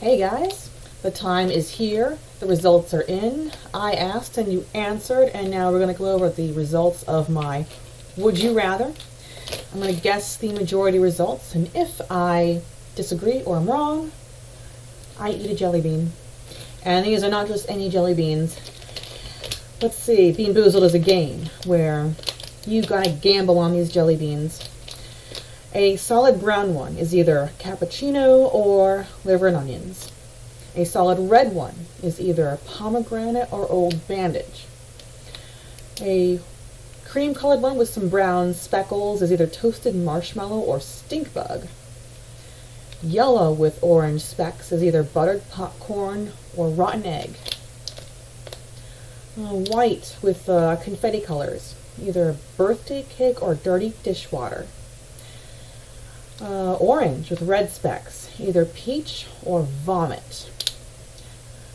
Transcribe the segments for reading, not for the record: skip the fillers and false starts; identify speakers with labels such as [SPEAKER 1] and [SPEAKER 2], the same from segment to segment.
[SPEAKER 1] Hey guys, the time is here. The results are in. I asked and you answered, and now we're going to go over the results of my Would You Rather. I'm going to guess the majority results, and if I disagree or I'm wrong, I eat a jelly bean. And these are not just any jelly beans. Let's see, BeanBoozled is a game where you gotta gamble on these jelly beans. A solid brown one is either cappuccino or liver and onions. A solid red one is either pomegranate or Old Bandage. A cream colored one with some brown speckles is either toasted marshmallow or stink bug. Yellow with orange specks is either buttered popcorn or rotten egg. White with confetti colors, either birthday cake or dirty dishwater. Orange with red specks, either peach or vomit.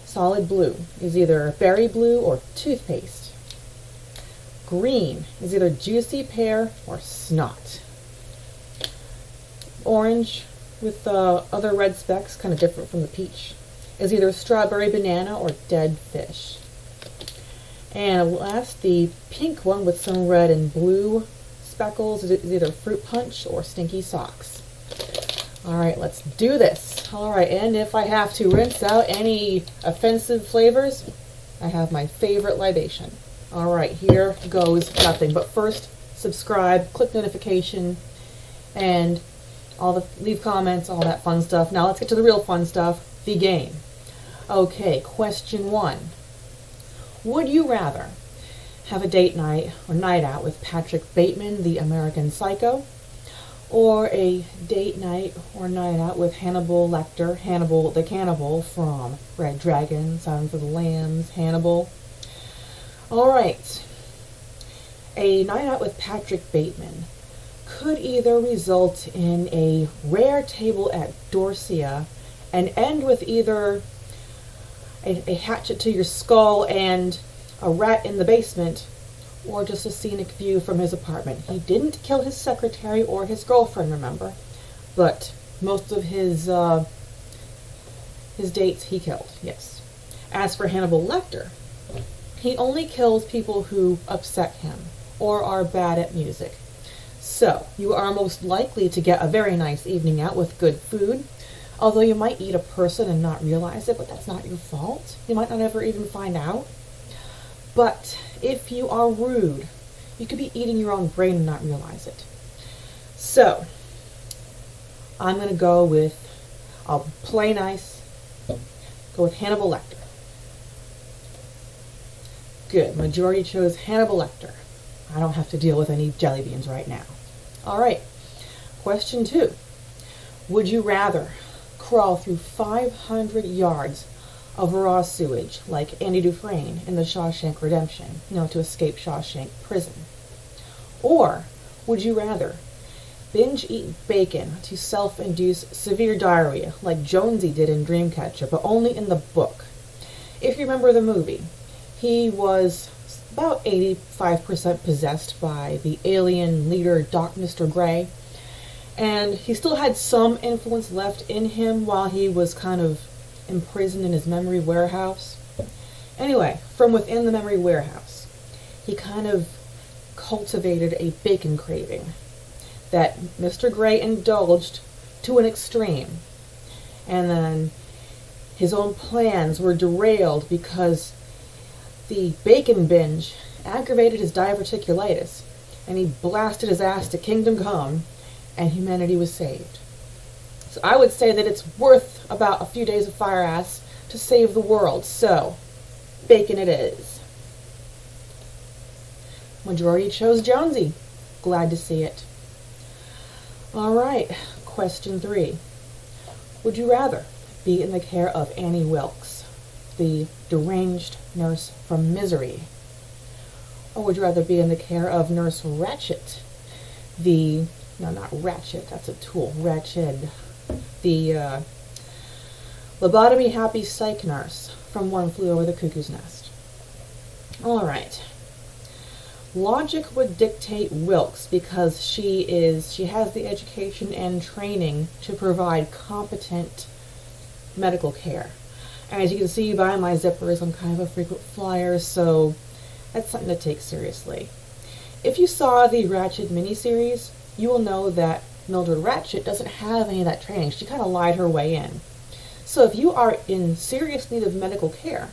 [SPEAKER 1] Solid blue is either berry blue or toothpaste. Green is either juicy pear or snot. Orange with other red specks, kind of different from the peach, is either strawberry banana or dead fish. And last, the pink one with some red and blue speckles is either fruit punch or stinky socks. Alright, let's do this. Alright, and if I have to rinse out any offensive flavors, I have my favorite libation. Alright, here goes nothing. But first, subscribe, click notification, and leave comments, all that fun stuff. Now let's get to the real fun stuff, the game. Okay, question 1. Would you rather have a date night or night out with Patrick Bateman, the American Psycho, or a date night or night out with Hannibal Lecter, Hannibal the Cannibal from Red Dragon, Silence of the Lambs, Hannibal? Alright, a night out with Patrick Bateman could either result in a rare table at Dorsia and end with either a hatchet to your skull and a rat in the basement, or just a scenic view from his apartment. He didn't kill his secretary or his girlfriend, remember, but most of his dates he killed, yes. As for Hannibal Lecter, he only kills people who upset him or are bad at music. So, you are most likely to get a very nice evening out with good food, although you might eat a person and not realize it, but that's not your fault. You might not ever even find out. But if you are rude, you could be eating your own brain and not realize it. So, I'm going to go with, I'll play nice, go with Hannibal Lecter. Good, majority chose Hannibal Lecter. I don't have to deal with any jelly beans right now. Alright, question 2. Would you rather crawl through 500 yards of raw sewage like Andy Dufresne in the Shawshank Redemption, to escape Shawshank prison? Or would you rather binge eat bacon to self-induce severe diarrhea like Jonesy did in Dreamcatcher, but only in the book? If you remember the movie, he was about 85% possessed by the alien leader Mr. Gray, and he still had some influence left in him while he was kind of imprisoned in his memory warehouse. Anyway, from within the memory warehouse, he kind of cultivated a bacon craving that Mr. Gray indulged to an extreme. And then his own plans were derailed because the bacon binge aggravated his diverticulitis, and he blasted his ass to Kingdom Come, and humanity was saved. So I would say that it's worth about a few days of fire ass to save the world. So, bacon it is. Majority chose Jonesy. Glad to see it. Alright, question 3. Would you rather be in the care of Annie Wilkes, the deranged nurse from Misery? Or would you rather be in the care of Nurse Ratched, not Ratchet, that's a tool, Ratched, the lobotomy happy psych nurse from One Flew Over the Cuckoo's Nest? Alright. Logic would dictate Wilkes because she has the education and training to provide competent medical care. And as you can see by my zippers, I'm kind of a frequent flyer, so that's something to take seriously. If you saw the Ratched miniseries, you will know that Mildred Ratched doesn't have any of that training. She kind of lied her way in. So if you are in serious need of medical care,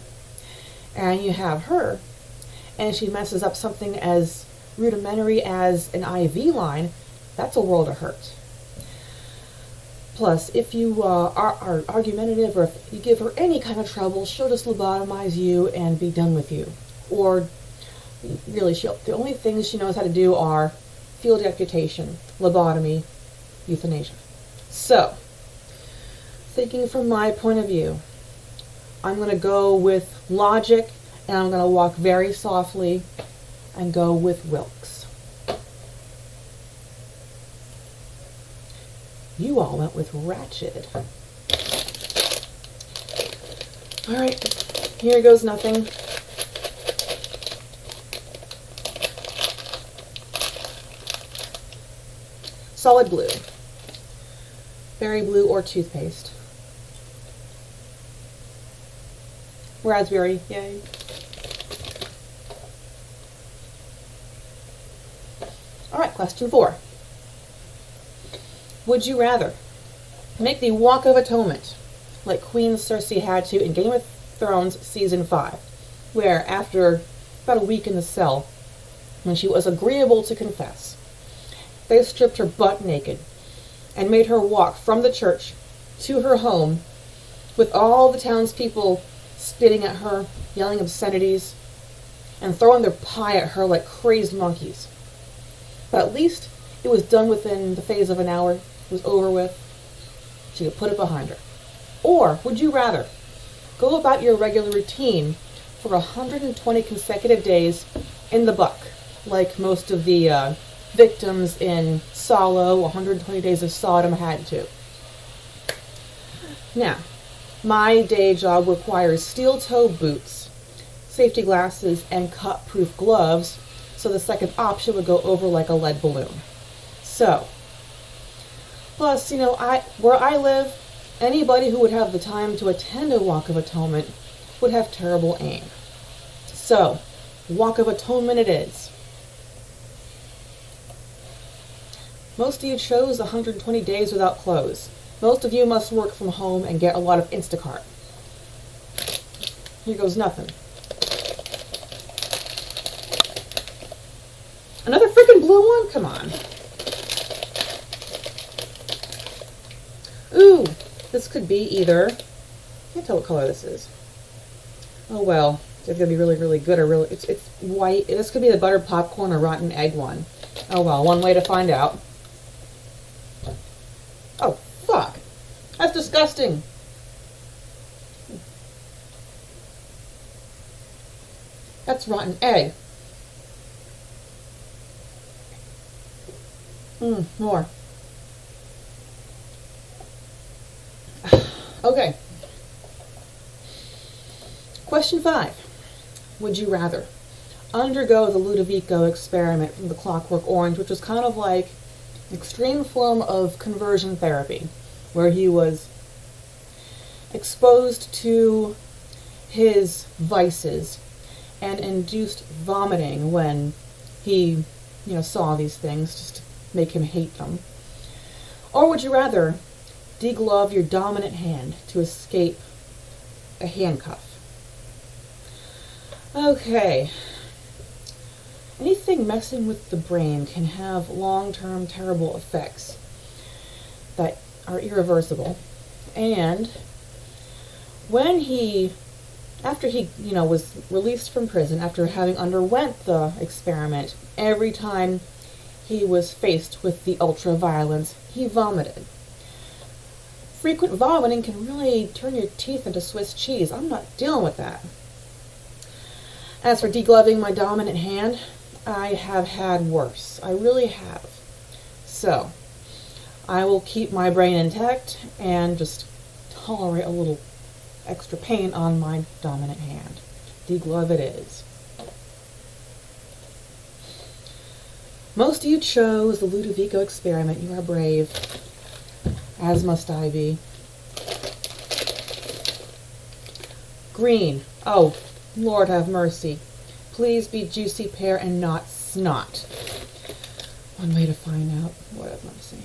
[SPEAKER 1] and you have her, and she messes up something as rudimentary as an IV line, that's a world of hurt. Plus, if you are argumentative, or if you give her any kind of trouble, she'll just lobotomize you and be done with you. Or, really, the only things she knows how to do are field amputation, lobotomy, euthanasia. So, thinking from my point of view, I'm going to go with logic, and I'm going to walk very softly and go with Wilkes. You all went with Ratched. Alright, here goes nothing. Solid blue. Berry blue or toothpaste. Raspberry, yay. Alright, question 4. Would you rather make the Walk of Atonement like Queen Cersei had to in Game of Thrones Season 5, where after about a week in the cell, when she was agreeable to confess, they stripped her butt naked and made her walk from the church to her home with all the townspeople spitting at her, yelling obscenities, and throwing their pie at her like crazed monkeys. But at least it was done within the phase of an hour. It was over with. She could put it behind her. Or would you rather go about your regular routine for 120 consecutive days in the buck, like most of the victims in Solo, 120 Days of Sodom had to? Now, my day job requires steel-toe boots, safety glasses, and cut-proof gloves, so the second option would go over like a lead balloon. So, plus, where I live, anybody who would have the time to attend a Walk of Atonement would have terrible aim. So, Walk of Atonement it is. Most of you chose 120 days without clothes. Most of you must work from home and get a lot of Instacart. Here goes nothing. Another freaking blue one? Come on. Ooh, this could be either, can't tell what color this is. Oh well, it's gonna be really, really good or really, it's white. This could be the buttered popcorn or rotten egg one. Oh well, one way to find out. Oh, fuck. That's disgusting. That's rotten egg. More. Okay. Question 5. Would you rather undergo the Ludovico experiment from the Clockwork Orange, which was kind of like an extreme form of conversion therapy, where he was exposed to his vices and induced vomiting when he, saw these things, just to make him hate them? Or would you rather deglove your dominant hand to escape a handcuff? Okay. Anything messing with the brain can have long-term terrible effects that are irreversible. And after he was released from prison, after having underwent the experiment, every time he was faced with the ultra-violence, he vomited. Frequent vomiting can really turn your teeth into Swiss cheese. I'm not dealing with that. As for degloving my dominant hand, I have had worse. I really have. So, I will keep my brain intact and just tolerate a little extra pain on my dominant hand. Deglove it is. Most of you chose the Ludovico experiment. You are brave, as must I be. Green. Oh, Lord have mercy. Please be juicy pear and not snot. One way to find out. What have mercy.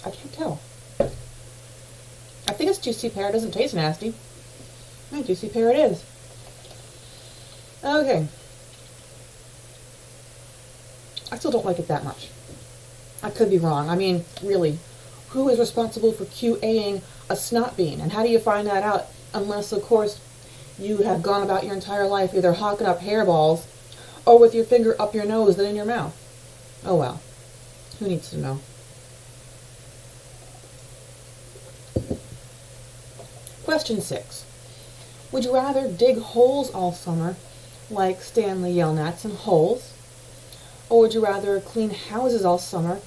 [SPEAKER 1] I can't tell. I think it's juicy pear. It doesn't taste nasty. Juicy pear it is. Okay. I still don't like it that much. I could be wrong. I mean, really, who is responsible for QAing a snot bean? And how do you find that out? Unless, of course, you have gone about your entire life either hawking up hairballs or with your finger up your nose than in your mouth. Oh well. Who needs to know? Question 6. Would you rather dig holes all summer, like Stanley Yelnats in Holes, or would you rather clean houses all summer,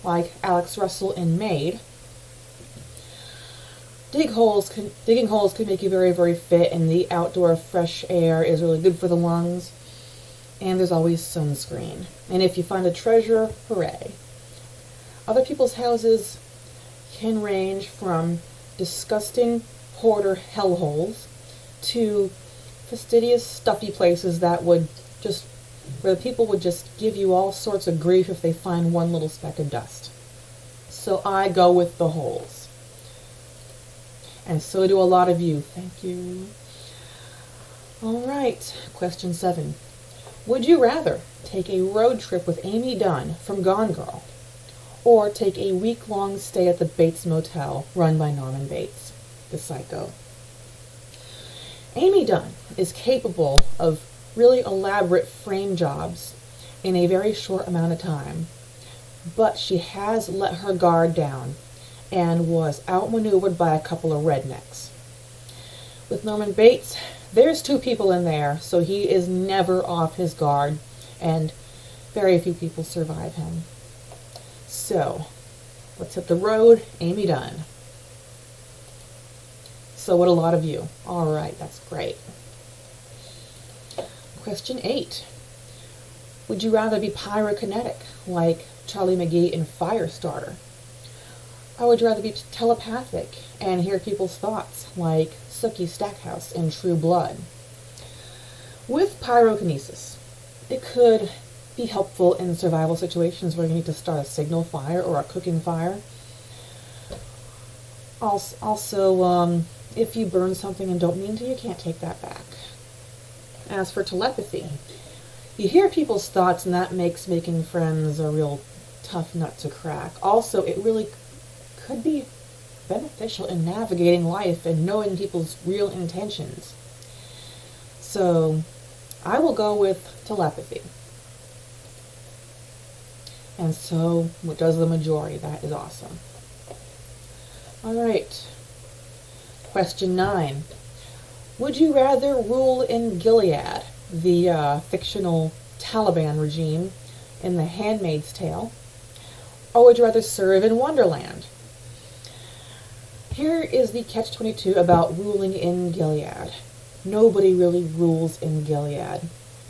[SPEAKER 1] like Alex Russell in Maid? Digging holes can make you very, very fit, and the outdoor fresh air is really good for the lungs. And there's always sunscreen. And if you find a treasure, hooray. Other people's houses can range from disgusting hoarder hellholes to fastidious, stuffy places that would just, where the people would just give you all sorts of grief if they find one little speck of dust. So I go with the holes. And so do a lot of you. Thank you. All right, question 7. Would you rather take a road trip with Amy Dunn from Gone Girl, or take a week-long stay at the Bates Motel run by Norman Bates, the psycho? Amy Dunn is capable of really elaborate frame jobs in a very short amount of time, but she has let her guard down and was outmaneuvered by a couple of rednecks. With Norman Bates, there's 2 people in there, so he is never off his guard, and very few people survive him. So, let's hit the road, Amy Dunn. So would a lot of you. All right, that's great. Question 8. Would you rather be pyrokinetic, like Charlie McGee in Firestarter? Or would you rather be telepathic and hear people's thoughts, like Sookie Stackhouse in True Blood? With pyrokinesis, it could be helpful in survival situations where you need to start a signal fire or a cooking fire. Also, if you burn something and don't mean to, you can't take that back. As for telepathy, you hear people's thoughts, and that makes making friends a real tough nut to crack. Also, it really could be beneficial in navigating life and knowing people's real intentions. So, I will go with telepathy. And so, what does the majority? That is awesome. All right. Question 9. Would you rather rule in Gilead, the fictional Taliban regime in The Handmaid's Tale, or would you rather serve in Wonderland? Here is the catch-22 about ruling in Gilead. Nobody really rules in Gilead.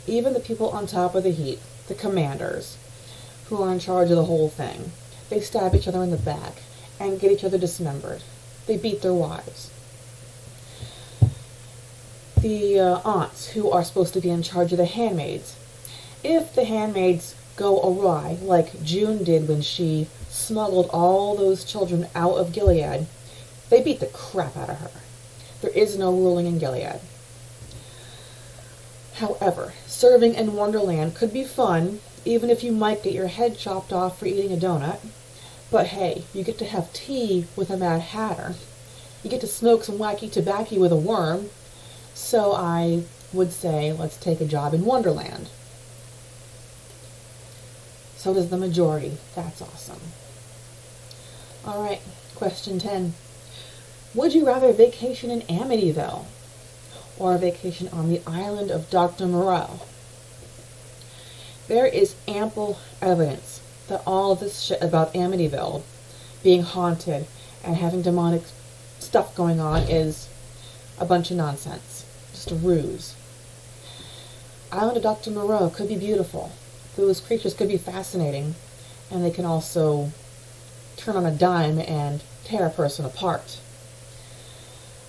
[SPEAKER 1] Even the people on top of the heap, the commanders, who are in charge of the whole thing. They stab each other in the back and get each other dismembered. They beat their wives. The aunts, who are supposed to be in charge of the handmaids. If the handmaids go awry, like June did when she smuggled all those children out of Gilead, they beat the crap out of her. There is no ruling in Gilead. However, serving in Wonderland could be fun, even if you might get your head chopped off for eating a donut. But hey, you get to have tea with a Mad Hatter. You get to smoke some wacky tobacco with a worm. So I would say, let's take a job in Wonderland. So does the majority. That's awesome. All right, question 10. Would you rather vacation in Amityville or vacation on the island of Dr. Moreau? There is ample evidence that all of this shit about Amityville being haunted and having demonic stuff going on is a bunch of nonsense. Just a ruse. Island of Dr. Moreau could be beautiful. Those creatures could be fascinating. and they can also turn on a dime and tear a person apart.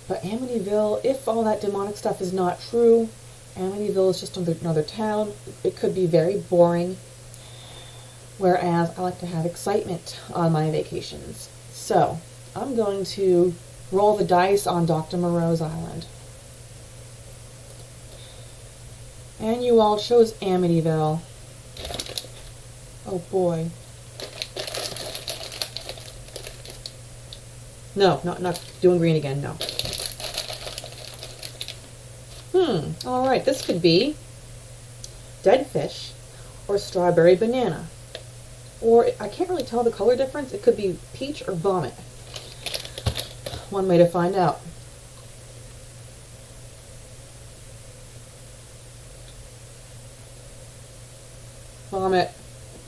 [SPEAKER 1] But Amityville, if all that demonic stuff is not true, Amityville is just another town. It could be very boring, whereas I like to have excitement on my vacations. So, I'm going to roll the dice on Dr. Moreau's Island. And you all chose Amityville. Oh boy. No, not doing green again, no. Alright, this could be dead fish or strawberry banana. Or, I can't really tell the color difference. It could be peach or vomit. One way to find out. Vomit.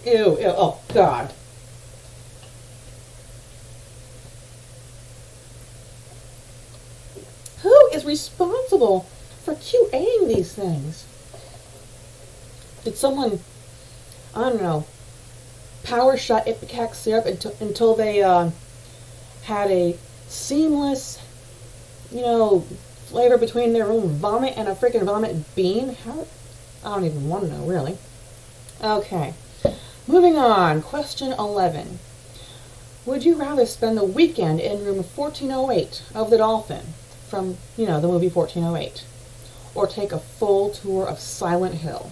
[SPEAKER 1] Ew, oh God. Who is responsible for QAing these things? Did someone, I don't know, power shot Ipecac syrup until they had a seamless, flavor between their own vomit and a freaking vomit bean? How? I don't even want to know, really. Okay, moving on. Question 11. Would you rather spend the weekend in room 1408 of the Dolphin from, the movie 1408, or take a full tour of Silent Hill?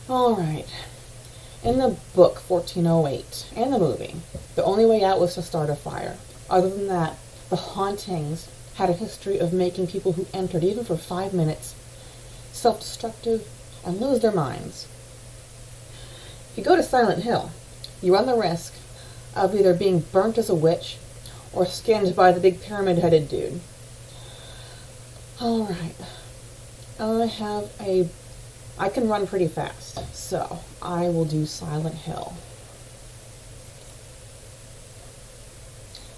[SPEAKER 1] Alright. In the book 1408 and the movie, the only way out was to start a fire. Other than that, the hauntings had a history of making people who entered, even for 5 minutes, self-destructive and lose their minds. If you go to Silent Hill, you run the risk of either being burnt as a witch or skinned by the big pyramid-headed dude. Alright. I can run pretty fast, so I will do Silent Hill.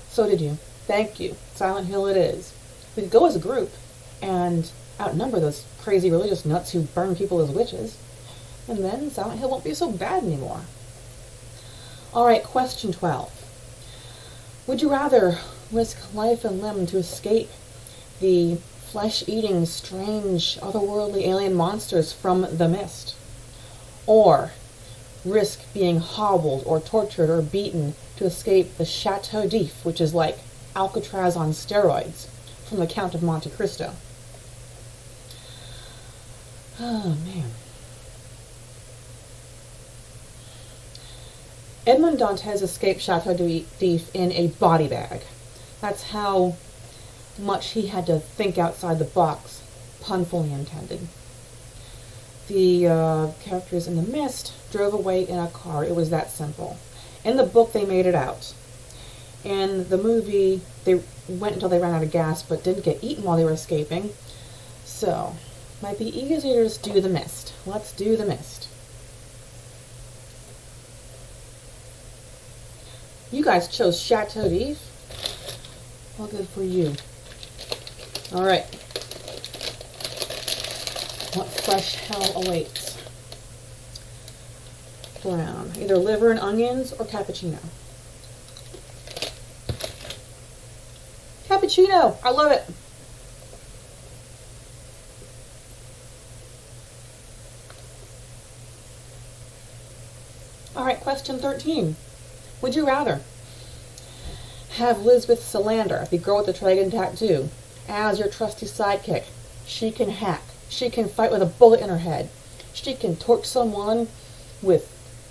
[SPEAKER 1] So did you. Thank you. Silent Hill it is. We could go as a group and outnumber those crazy religious nuts who burn people as witches, and then Silent Hill won't be so bad anymore. Alright, question 12. Would you rather risk life and limb to escape the flesh-eating, strange, otherworldly alien monsters from the mist, or risk being hobbled or tortured or beaten to escape the Chateau d'If, which is like Alcatraz on steroids, from the Count of Monte Cristo? Oh, man. Edmond Dantes escaped Chateau d'If in a body bag. That's how much he had to think outside the box, pun fully intended. The characters in the mist drove away in a car. It was that simple. In the book, they made it out. In the movie, they went until they ran out of gas, but didn't get eaten while they were escaping. So, might be easier to just do the mist. Let's do the mist. You guys chose Chateau d'If. Well, good for you. Alright. What fresh hell awaits? Brown. Either liver and onions or cappuccino. Cappuccino! I love it! Alright, question 13. Would you rather have Lisbeth Salander, the girl with the dragon tattoo, as your trusty sidekick? She can hack. She can fight with a bullet in her head. She can torch someone with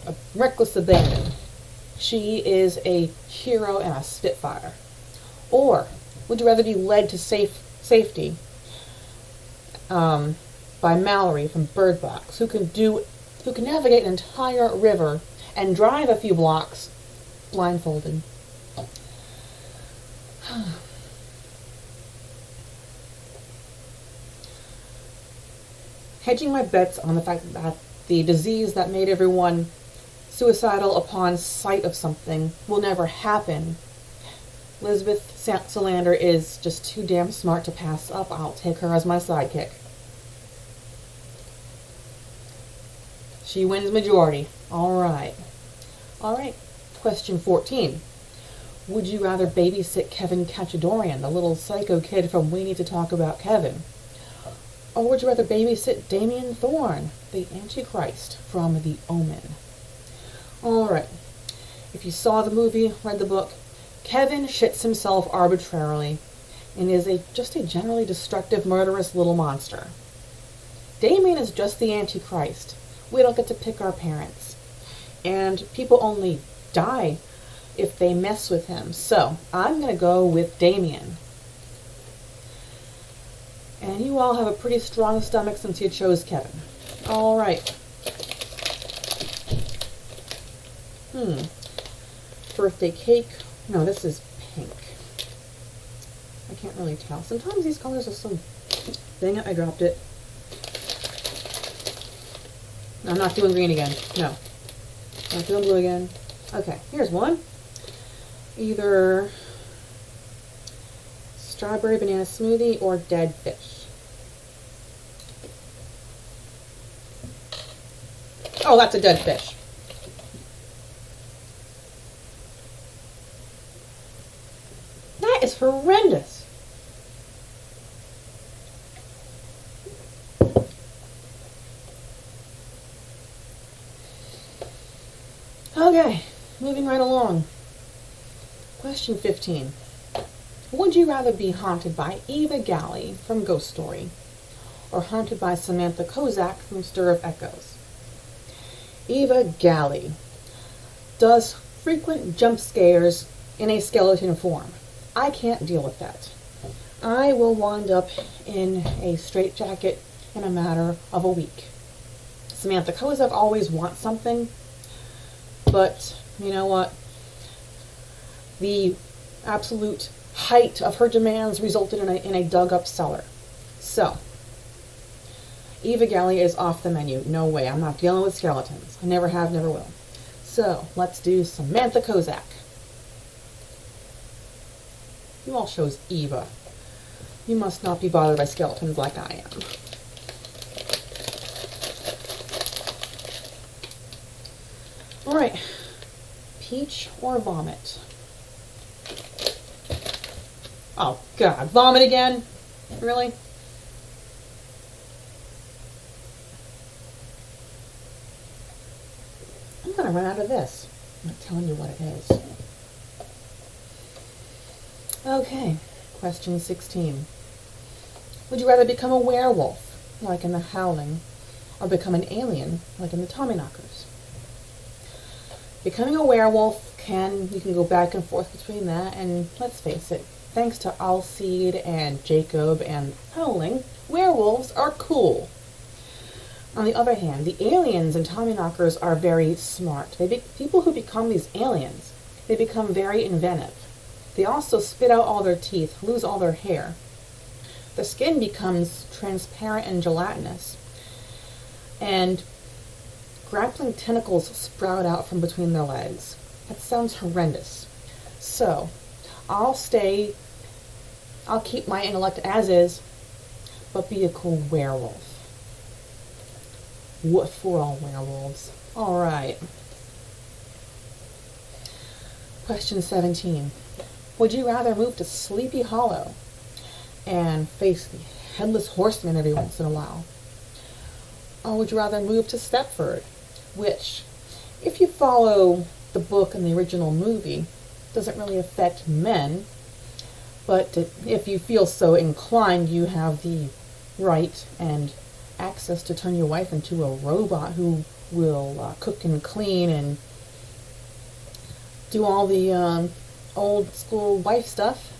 [SPEAKER 1] a reckless abandon. She is a hero and a spitfire. Or would you rather be led to safety by Mallory from Bird Box, who can navigate an entire river and drive a few blocks blindfolded? Hedging my bets on the fact that the disease that made everyone suicidal upon sight of something will never happen. Lisbeth Salander is just too damn smart to pass up. I'll take her as my sidekick. She wins majority. Alright. All right, question 14. Would you rather babysit Kevin Cachadorian, the little psycho kid from We Need to Talk About Kevin? Or would you rather babysit Damien Thorne, the Antichrist from The Omen? All right, if you saw the movie, read the book, Kevin shits himself arbitrarily and is just a generally destructive, murderous little monster. Damien is just the Antichrist. We don't get to pick our parents. And people only die if they mess with him. So I'm going to go with Damien. And you all have a pretty strong stomach since you chose Kevin. All right. Birthday cake. No, this is pink. I can't really tell. Sometimes these colors are so... Dang it, I dropped it. I'm not doing green again. No. Not doing blue again. Okay, here's one. Either strawberry banana smoothie or dead fish. Oh, that's a dead fish. That is horrendous. Okay, moving right along. Question 15. Would you rather be haunted by Eva Galley from Ghost Story or haunted by Samantha Kozak from Stir of Echoes? Eva Galley does frequent jump scares in a skeleton form. I can't deal with that. I will wind up in a straitjacket in a matter of a week. Samantha Kozak always wants something, but you know what? The absolute height of her demands resulted in a dug-up cellar. So, Eva Galley is off the menu. No way. I'm not dealing with skeletons. I never have, never will. So, let's do Samantha Kozak. You all chose Eva. You must not be bothered by skeletons like I am. Alright. Peach or vomit? Oh, God. Vomit again? Really? I'm going to run out of this. I'm not telling you what it is. Okay. Question 16. Would you rather become a werewolf, like in The Howling, or become an alien, like in the Tommyknockers? Becoming a werewolf you can go back and forth between that, and let's face it, thanks to Alcide and Jacob and Howling, werewolves are cool. On the other hand, the aliens in Tommyknockers are very smart. People who become these aliens, they become very inventive. They also spit out all their teeth, lose all their hair. The skin becomes transparent and gelatinous, and grappling tentacles sprout out from between their legs. That sounds horrendous. So, I'll keep my intellect as is, but be a cool werewolf. What for all werewolves? Alright. Question 17. Would you rather move to Sleepy Hollow and face the Headless Horseman every once in a while? Or would you rather move to Stepford, which, if you follow the book and the original movie, doesn't really affect men, but if you feel so inclined, you have the right and access to turn your wife into a robot who will cook and clean and do all the old school wife stuff.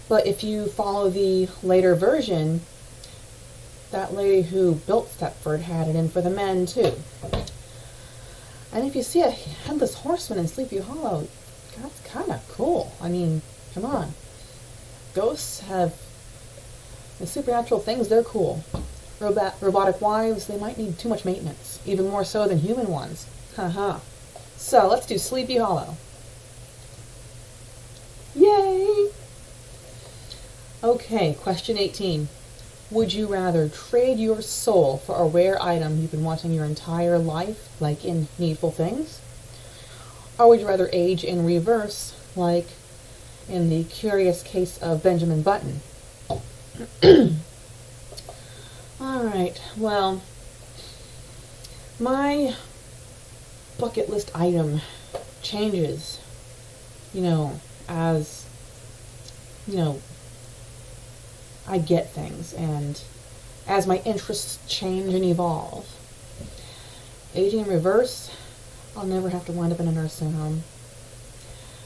[SPEAKER 1] But if you follow the later version, that lady who built Stepford had it in for the men too. And if you see a Headless Horseman in Sleepy Hollow, that's kind of cool. I mean, come on. Ghosts have the supernatural things, they're cool. Robotic wives, they might need too much maintenance, even more so than human ones. Haha. So, let's do Sleepy Hollow. Yay! Okay, question 18. Would you rather trade your soul for a rare item you've been wanting your entire life, like in Needful Things? Or would you rather age in reverse, like in the curious case of Benjamin Button? Alright, well, my bucket list item changes, as, I get things, and as my interests change and evolve. Aging in reverse, I'll never have to wind up in a nursing home.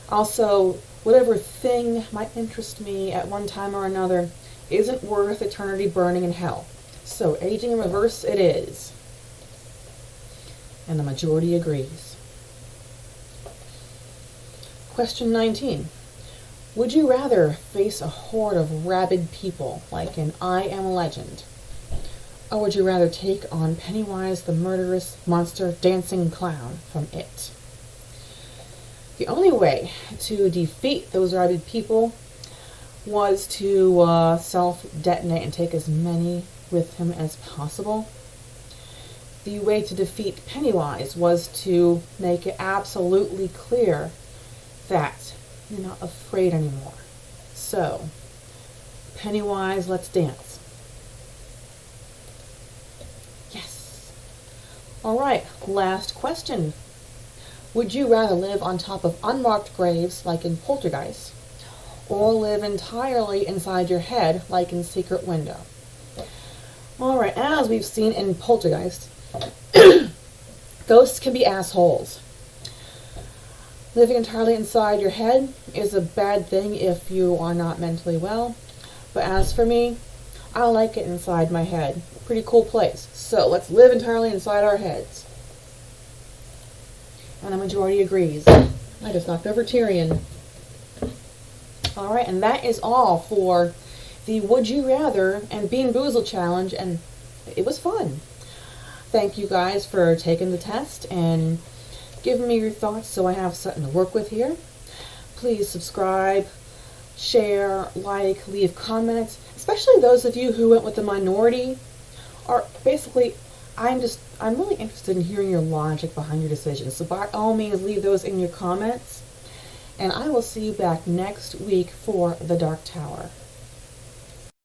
[SPEAKER 1] Also, whatever thing might interest me at one time or another isn't worth eternity burning in hell. So, aging in reverse it is. And the majority agrees. Question 19. Would you rather face a horde of rabid people, like in I Am Legend? Or would you rather take on Pennywise the murderous monster dancing clown from It? The only way to defeat those rabid people was to self-detonate and take as many with him as possible. The way to defeat Pennywise was to make it absolutely clear that you're not afraid anymore. So, Pennywise, let's dance. Yes. Alright, last question. Would you rather live on top of unmarked graves, like in Poltergeist, or live entirely inside your head, like in Secret Window? Alright, as we've seen in Poltergeist, ghosts can be assholes. Living entirely inside your head is a bad thing if you are not mentally well. But as for me, I like it inside my head. Pretty cool place. So let's live entirely inside our heads. And the majority agrees. I just knocked over Tyrion. Alright, and that is all for the Would You Rather and BeanBoozled challenge, and it was fun. Thank you guys for taking the test and giving me your thoughts so I have something to work with here. Please subscribe, share, like, leave comments, especially those of you who went with the minority. Or basically, I'm really interested in hearing your logic behind your decisions. So by all means, leave those in your comments. And I will see you back next week for The Dark Tower.